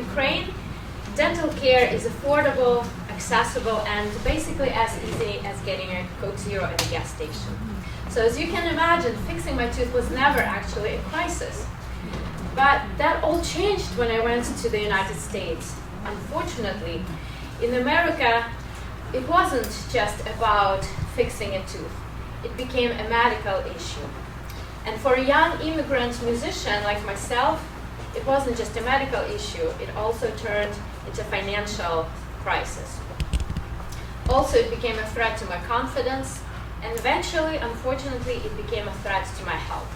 Ukraine, dental care is affordable, accessible, and basically as easy as getting a Coke Zero at a gas station. So as you can imagine, fixing my tooth was never actually a crisis. But that all changed when I went to the United States. Unfortunately, in America, it wasn't just about fixing a tooth. It became a medical issue. And for a young immigrant musician like myself, it wasn't just a medical issue, it also turned into a financial crisis. Also, it became a threat to my confidence, and eventually, unfortunately, it became a threat to my health.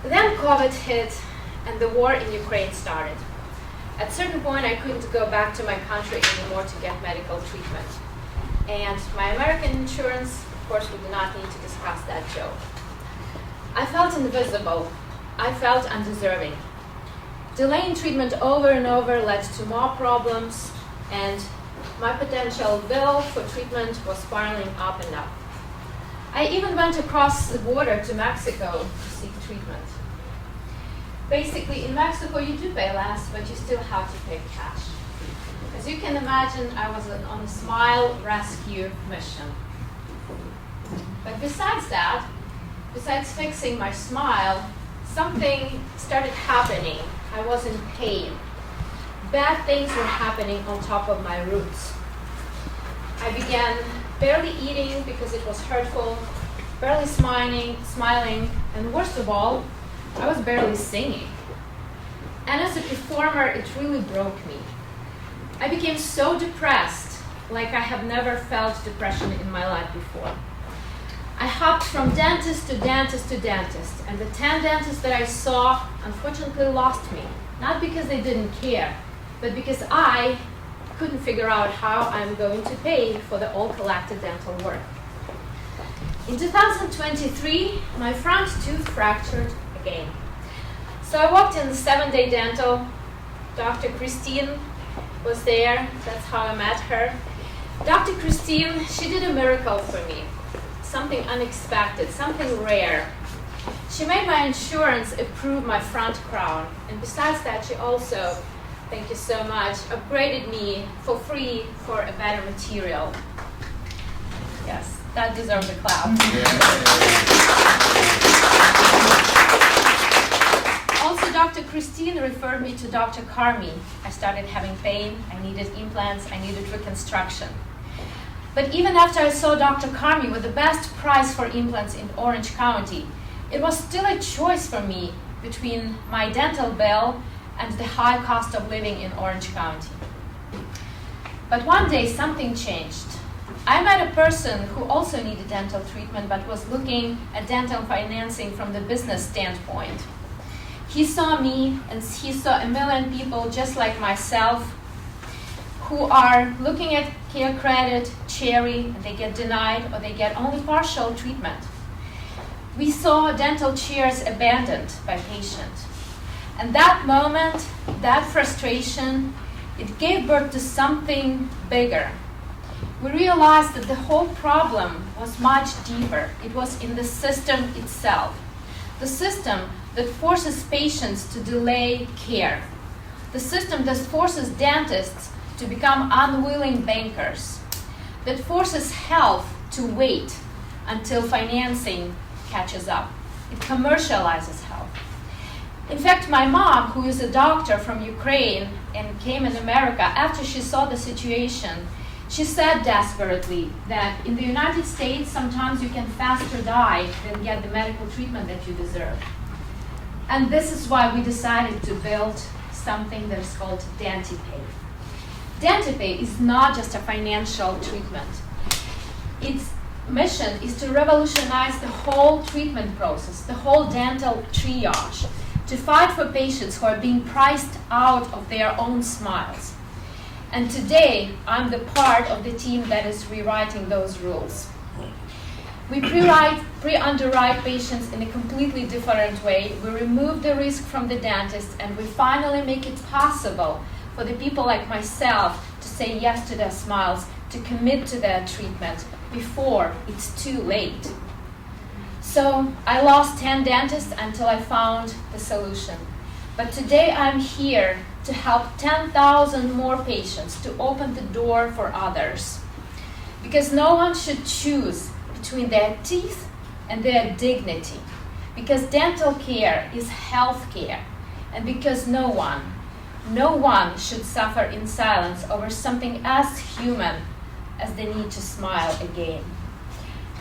Then COVID hit, and the war in Ukraine started. At a certain point, I couldn't go back to my country anymore to get medical treatment. And my American insurance, of course, we do not need to discuss that joke. I felt invisible. I felt undeserving. Delaying treatment over and over led to more problems, and my potential bill for treatment was spiraling up and up. I even went across the border to Mexico to seek treatment. Basically, in Mexico, you do pay less, but you still have to pay cash. As you can imagine, I was on a smile rescue mission. But besides that, besides fixing my smile, something started happening. I was in pain. Bad things were happening on top of my roots. I began barely eating because it was hurtful, barely smiling, and worst of all, I was barely singing. And as a performer, it really broke me. I became so depressed, like I have never felt depression in my life before. I hopped from dentist to dentist to dentist, and the 10 dentists that I saw unfortunately lost me. Not because they didn't care, but because I couldn't figure out how I'm going to pay for the all collected dental work. In 2023, my front tooth fractured again. So I walked in the 7-day dental. Dr. Christine was there. That's how I met her. Dr. Christine, she did a miracle for me. Something unexpected, something rare. She made my insurance approve my front crown. And besides that, she also, thank you so much, upgraded me for free for a better material. Yes, that deserves a clap. Also, Dr. Christine referred me to Dr. Carmi. I started having pain, I needed implants, I needed reconstruction. But even after I saw Dr. Carmi with the best price for implants in Orange County, it was still a choice for me between my dental bill and the high cost of living in Orange County. But one day something changed. I met a person who also needed dental treatment but was looking at dental financing from the business standpoint. He saw me and he saw a million people just like myself who are looking at Care Credit, Cherry, and they get denied or they get only partial treatment. We saw dental chairs abandoned by patients. And that moment, that frustration, it gave birth to something bigger. We realized that the whole problem was much deeper. It was in the system itself. The system that forces patients to delay care. The system that forces dentists to become unwilling bankers. That forces health to wait until financing catches up. It commercializes health. In fact, my mom, who is a doctor from Ukraine and came in America, after she saw the situation, she said desperately that in the United States, sometimes you can faster die than get the medical treatment that you deserve. And this is why we decided to build something that is called DentiPay. DentiPay is not just a financial treatment. Its mission is to revolutionize the whole treatment process, the whole dental triage, to fight for patients who are being priced out of their own smiles. And today, I'm the part of the team that is rewriting those rules. We pre-underwrite patients in a completely different way. We remove the risk from the dentist, and we finally make it possible for the people like myself to say yes to their smiles, to commit to their treatment before it's too late. So I lost 10 dentists until I found the solution. But today I'm here to help 10,000 more patients, to open the door for others. Because no one should choose between their teeth and their dignity. Because dental care is health care. And because no one should suffer in silence over something as human as the need to smile again.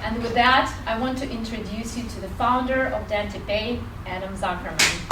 And with that, I want to introduce you to the founder of DentiPay, Adam Zuckerman.